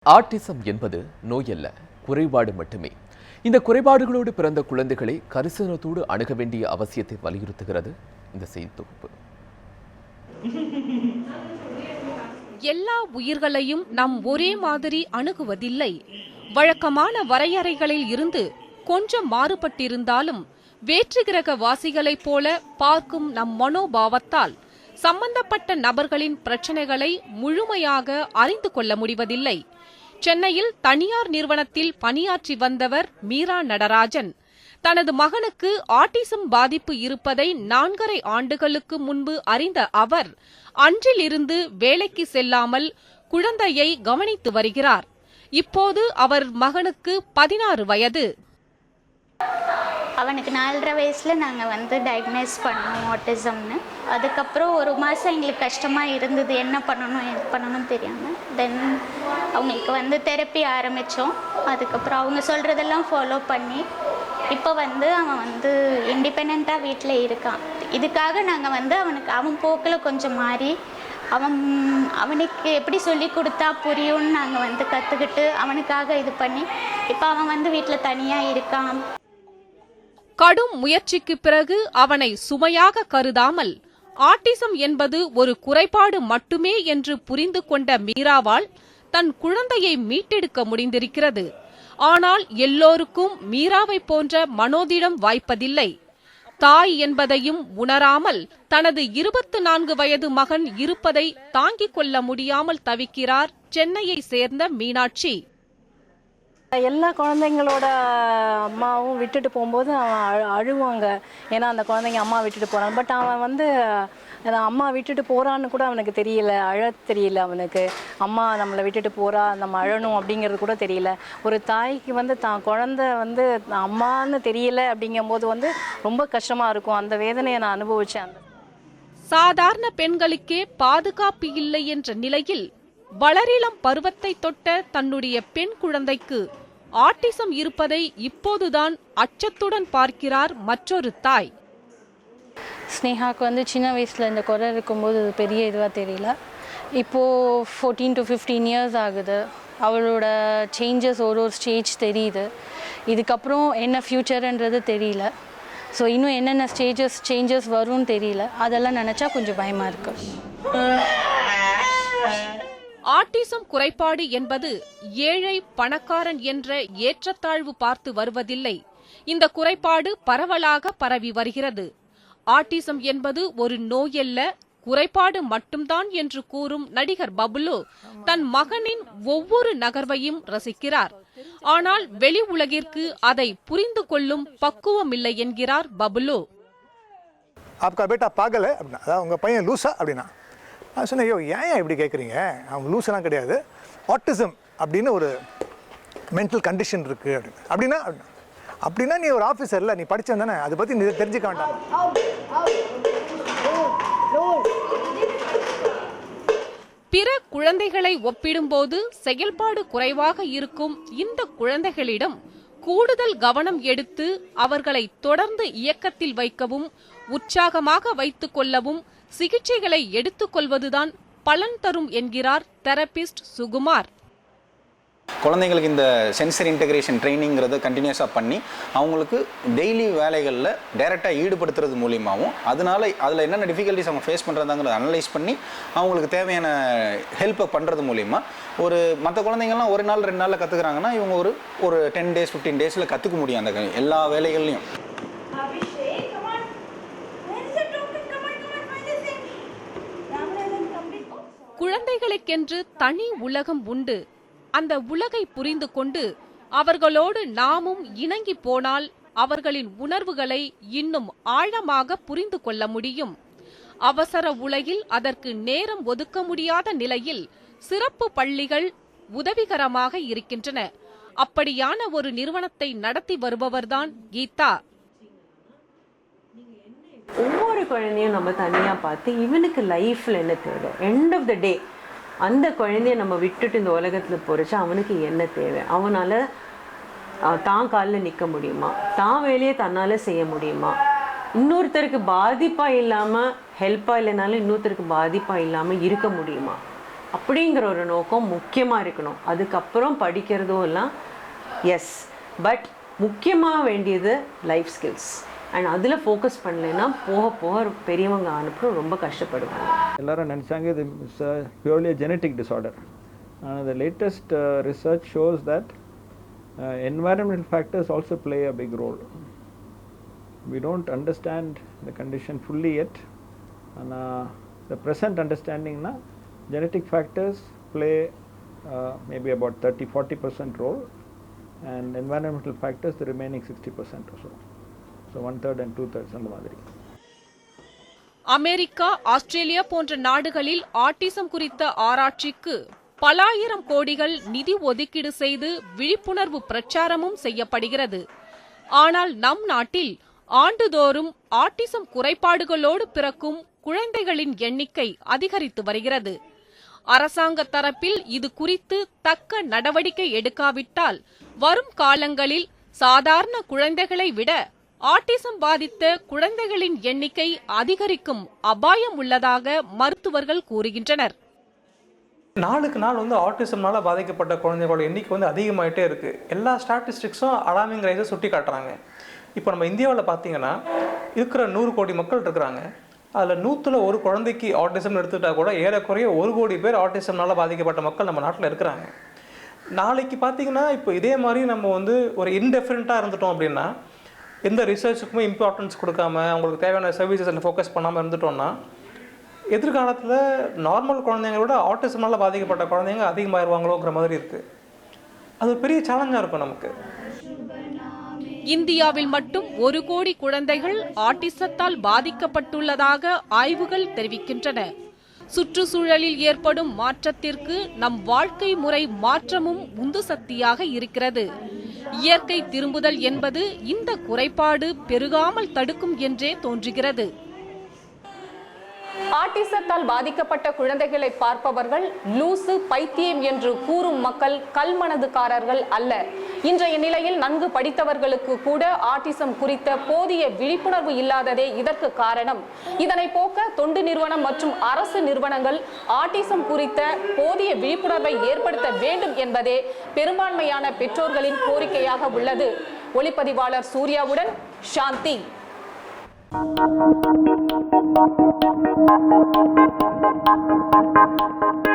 Autism என்பது நோயல்ல, குறைபாடு மட்டுமே. இந்த குறைபாடுகளோடு பிறந்த குழந்தைகளை கரிசனத்தோடு அணுக வேண்டிய அவசியத்தை வலியுறுத்துகிறது இந்த செய்தி தொகுப்பு. எல்லா உயிர்களையும் நாம் ஒரே மாதிரி அணுகுவதில்லை. வழக்கமான வரையறைகளில் இருந்து கொஞ்சம் மாறுபட்டிருந்தாலும் வேற்றுகிரக வாசிகளைப் போல பார்க்கும் நம் மனோபாவத்தால் சம்பந்தப்பட்ட நபர்களின் பிரச்சனைகளை முழுமையாக அறிந்து கொள்ள முடிவதில்லை. சென்னையில் தனியார் நிறுவனத்தில் பணியாற்றி வந்தவர் மீரா நடராஜன் தனது மகனுக்கு ஆட்டிசம் பாதிப்பு இருப்பதை 4.5 ஆண்டுகளுக்கு முன்பு அறிந்த அவர் அன்றிலிருந்து வேலைக்கு செல்லாமல் குழந்தையை கவனித்து வருகிறார். இப்போது அவர் மகனுக்கு 16 வயது. அவனுக்கு 4.5 வயசில் நாங்கள் டயக்னைஸ் பண்ணோம் ஆட்டிசம்னு. அதுக்கப்புறம் ஒரு மாதம் எங்களுக்கு கஷ்டமாக இருந்தது, என்ன பண்ணணும் எது பண்ணணும் தெரியாமல். தென் அவங்களுக்கு தெரப்பி ஆரம்பித்தோம். அதுக்கப்புறம் அவங்க சொல்கிறதெல்லாம் ஃபாலோ பண்ணி இப்போ அவன் இண்டிபெண்ட்டாக வீட்டில் இருக்கான். இதுக்காக நாங்கள் அவனுக்கு அவன் போக்கில் கொஞ்சம் மாறி அவனுக்கு எப்படி சொல்லி கொடுத்தா புரியும்னு நாங்கள் கற்றுக்கிட்டு அவனுக்காக இது பண்ணி இப்போ அவன் வீட்டில் தனியாக இருக்கான். கடும் முயற்சிக்கு பிறகு அவனை சுமையாக கருதாமல் ஆட்டிசம் என்பது ஒரு குறைபாடு மட்டுமே என்று புரிந்து கொண்ட மீராவால் தன் குழந்தையை மீட்டெடுக்க முடிந்திருக்கிறது. ஆனால் எல்லோருக்கும் மீராவை போன்ற மனோதிடம் வாய்ப்பதில்லை. தாய் என்பதையும் உணராமல் தனது 24 வயது மகன் இருப்பதை தாங்கிக் கொள்ள முடியாமல் தவிக்கிறார் சென்னையை சேர்ந்த மீனாட்சி. எல்லா குழந்தைங்களோட அம்மாவும் விட்டுட்டு போகும்போது அவன் அழுவாங்க. ஏன்னா அந்த குழந்தைங்க அம்மா விட்டுட்டு போகிறான். பட் அவன் அம்மா விட்டுட்டு போகிறான்னு கூட அவனுக்கு தெரியல, அழ தெரியல அவனுக்கு. அம்மா நம்மளை விட்டுட்டு போகிறா, நம்ம அழணும் அப்படிங்கிறது கூட தெரியல. ஒரு தாய்க்கு தான் குழந்தை அம்மான்னு தெரியல அப்படிங்கும்போது ரொம்ப கஷ்டமாக இருக்கும். அந்த வேதனையை நான் அனுபவித்தேன். சாதாரண பெண்களுக்கே பாதுகாப்பு இல்லை என்ற நிலையில் வளரிளம் பருவத்தை தொட்ட தன்னுடைய பெண் குழந்தைக்கு ஆட்டிசம் இருப்பதை இப்போதுதான் அச்சத்துடன் பார்க்கிறார் மற்றொரு தாய். ஸ்னேகாவுக்கு சின்ன வயசில் இந்த குறை இருக்கும்போது அது பெரிய இதுவாக தெரியல. இப்போது 14 to 15 இயர்ஸ் ஆகுது. அவளோட சேஞ்சஸ் ஒரு ஸ்டேஜ் தெரியுது. இதுக்கப்புறம் என்ன ஃப்யூச்சர்ன்றது தெரியல. ஸோ இன்னும் என்னென்ன சேஞ்சஸ் வரும்னு தெரியல. அதெல்லாம் நினச்சா கொஞ்சம் பயமாக இருக்குது. ஆட்டிசம் குறைபாடு என்பது ஏழை பணக்காரன் என்ற ஏற்றத்தாழ்வு பார்த்து வருவதில்லை. இந்த குறைபாடு பரவலாக பரவி வருகிறது. ஆட்டிசம் என்பது ஒரு நோயல்ல, குறைபாடு மட்டும்தான் என்று கூறும் நடிகர் பபுலு தன் மகனின் ஒவ்வொரு நகர்வையும் ரசிக்கிறார். ஆனால் வெளி உலகிற்கு அதை புரிந்து கொள்ளும் பக்குவமில்லை என்கிறார் பபுலு. உங்க பையன் லூசா அப்படின்னா நான் சொன்னேன், ஐயோ ஏன் இப்படி கேட்குறீங்க, அவங்க லூஸெல்லாம் கிடையாது, ஆட்டிசம் அப்படின்னு ஒரு மென்டல் கண்டிஷன் இருக்குது அப்படின்னா அப்படின்னா நீ ஒரு ஆஃபீஸரில் நீ படித்தேன் தானே, அதை பற்றி நீ தெரிஞ்சுக்க வேண்டாம். பிற குழந்தைகளை ஒப்பிடும்போது செயல்பாடு குறைவாக இருக்கும் இந்த குழந்தைகளிடம் கூடுதல் கவனம் எடுத்து அவர்களை தொடர்ந்து இயக்கத்தில் வைக்கவும் உற்சாகமாக வைத்துக் கொள்ளவும் சிகிச்சைகளை எடுத்துக்கொள்வதுதான் பலன் தரும் என்கிறார் தெரபிஸ்ட் சுகுமார். குழந்தைங்களுக்கு இந்த சென்சரி இன்டகிரேஷன் ட்ரைனிங்கிறத கண்டினியூஸாக பண்ணி அவங்களுக்கு டெய்லி வேலைகளில் டைரெக்டாக ஈடுபடுத்துறது மூலியமாகவும் அதில் என்னென்ன டிஃபிகல்ட்டிஸ் அவங்க ஃபேஸ் பண்ணுறதாங்கிறத அனலைஸ் பண்ணி அவங்களுக்கு தேவையான ஹெல்ப்பை பண்ணுறது மூலிமா ஒரு மற்ற குழந்தைங்கள்லாம் ஒரு நாள் 2 நாளில் கற்றுக்குறாங்கன்னா இவங்க ஒரு 10 days 15 days கற்றுக்க முடியும் அந்த எல்லா வேலைகள்லையும். குழந்தைகளுக்கென்று தனி உலகம் உண்டு. அந்த உலகை புரிந்து கொண்டு அவர்களோடு நாமும் இணங்கி போனால் அவர்களின் உணர்வுகளை இன்னும் ஆழமாக புரிந்து கொள்ள முடியும். அவசர உலகில் அதற்கு நேரம் ஒதுக்க முடியாத நிலையில் சிறப்பு பள்ளிகள் உதவிகரமாக இருக்கின்றன. அப்படியான ஒரு நிறுவனத்தை நடத்தி வருபவர்தான் கீதா. ஒவ்வொரு குழந்தையும் நம்ம தனியாக பார்த்து இவனுக்கு லைஃப்பில் என்ன தேவை, எண்ட் ஆஃப் த டே அந்த குழந்தைய நம்ம விட்டுட்டு இந்த உலகத்தில் போகிறச்சா அவனுக்கு என்ன தேவை, அவனால் தான் காலில் நிற்க முடியுமா, தான் வேலையை தன்னால் செய்ய முடியுமா, இன்னொருத்தருக்கு பாதிப்பாக இல்லாமல் ஹெல்ப்பாக இல்லைனாலும் இன்னொருத்தருக்கு பாதிப்பாக இல்லாமல் இருக்க முடியுமா, அப்படிங்கிற ஒரு நோக்கம் முக்கியமாக இருக்கணும். அதுக்கப்புறம் படிக்கிறதும் எல்லாம் எஸ், பட் முக்கியமாக வேண்டியது லைஃப் ஸ்கில்ஸ். அண்ட் அதில் ஃபோக்கஸ் பண்ணலைன்னா போக போக பெரியவங்க அனுப்புற ரொம்ப கஷ்டப்படுவாங்க. எல்லாரும் நினச்சாங்க இது purely genetic disorder. The latest research shows that environmental factors also play a big role. We don't understand the condition fully yet, and the present understanding na genetic factors play maybe about 30-40% role, and environmental factors the remaining 60% or so. So 1/3 and 2/3 அந்த மாதிரி. America, Australia போன்ற நாடுகளில் autism குறித்த ஆராய்ச்சிக்கு பல ஆயிரம் கோடிகள் நிதி ஒதுக்கீடு செய்து விழிப்புணர்வு பிரச்சாரமும் செய்யப்படுகிறது. ஆனால் நம் நாட்டில் ஆண்டுதோறும் ஆட்டிசம் குறைபாடுகளோடு பிறக்கும் குழந்தைகளின் எண்ணிக்கை அதிகரித்து வருகிறது. அரசாங்க தரப்பில் இது குறித்து தக்க நடவடிக்கை எடுக்காவிட்டால் வரும் காலங்களில் சாதாரண குழந்தைகளை விட ஆட்டிசம் பாதித்த குழந்தைகளின் எண்ணிக்கை அதிகரிக்கும் அபாயம் உள்ளதாக மருத்துவர்கள் கூறுகின்றனர். நாளுக்கு நாள் ஆட்டிசம்னால பாதிக்கப்பட்ட குழந்தைகளோட எண்ணிக்கை அதிகமாகிட்டே இருக்குது. எல்லா ஸ்டாட்டிஸ்டிக்ஸும் அலார்மிங் ரைஸை சுட்டி காட்டுறாங்க. இப்போ நம்ம இந்தியாவில் பார்த்தீங்கன்னா இருக்கிற 100 கோடி மக்கள் இருக்கிறாங்க. அதில் 100ல் 1 குழந்தைக்கு ஆட்டிசம்னு எடுத்துக்கிட்டால் கூட ஏறக்குறைய 1 கோடி பேர் ஆட்டிசம்னால பாதிக்கப்பட்ட மக்கள் நம்ம நாட்டில் இருக்கிறாங்க. நாளைக்கு பார்த்தீங்கன்னா இப்போ இதே மாதிரி நம்ம ஒரு இன்டெஃபரண்ட்டாக இருந்துட்டோம் அப்படின்னா, எந்த ரிசர்ச்சுக்குமே இம்பார்ட்டன்ஸ் கொடுக்காம அவங்களுக்கு தேவையான சர்வீசஸில் ஃபோக்கஸ் பண்ணாமல் இருந்துட்டோம்னா, எதிர்காலத்தில் நார்மல் குழந்தைங்க விட ஆட்டிசம்னால பாதிக்கப்பட்ட குழந்தைங்க அதிகமாகிடுவாங்களோங்கிற மாதிரி இருக்குது. அது ஒரு பெரிய சேலஞ்சாக இருக்கும் நமக்கு. இந்தியாவில் மட்டும் 1 கோடி குழந்தைகள் ஆட்டிசத்தால் பாதிக்கப்பட்டுள்ளதாக ஆய்வுகள் தெரிவிக்கின்றன. சுற்றுச்சூழலில் ஏற்படும் மாற்றத்திற்கு நம் வாழ்க்கை முறை மாற்றமும் உந்து சக்தியாக இருக்கிறது. இயற்கை திரும்புதல் என்பது இந்த குறைபாடு பெருகாமல் தடுக்கும் என்றே தோன்றுகிறது. ஆட்டிசத்தால் பாதிக்கப்பட்ட குழந்தைகளை பார்ப்பவர்கள் லூசு, பைத்தியம் என்று கூறும் மக்கள் கல்மனதுக்காரர்கள் அல்ல. இன்றைய நிலையில் நன்கு படித்தவர்களுக்கு கூட ஆட்டிசம் குறித்த போதிய விழிப்புணர்வு இல்லாததே இதற்கு காரணம். இதனை போக்க தொண்டு நிறுவனம் மற்றும் அரசு நிறுவனங்கள் ஆட்டிசம் குறித்த போதிய விழிப்புணர்வை ஏற்படுத்த வேண்டும் என்பதே பெரும்பான்மையான பெற்றோர்களின் கோரிக்கையாக உள்ளது. ஒளிப்பதிவாளர் சூர்யாவுடன் சாந்தி. Thank you.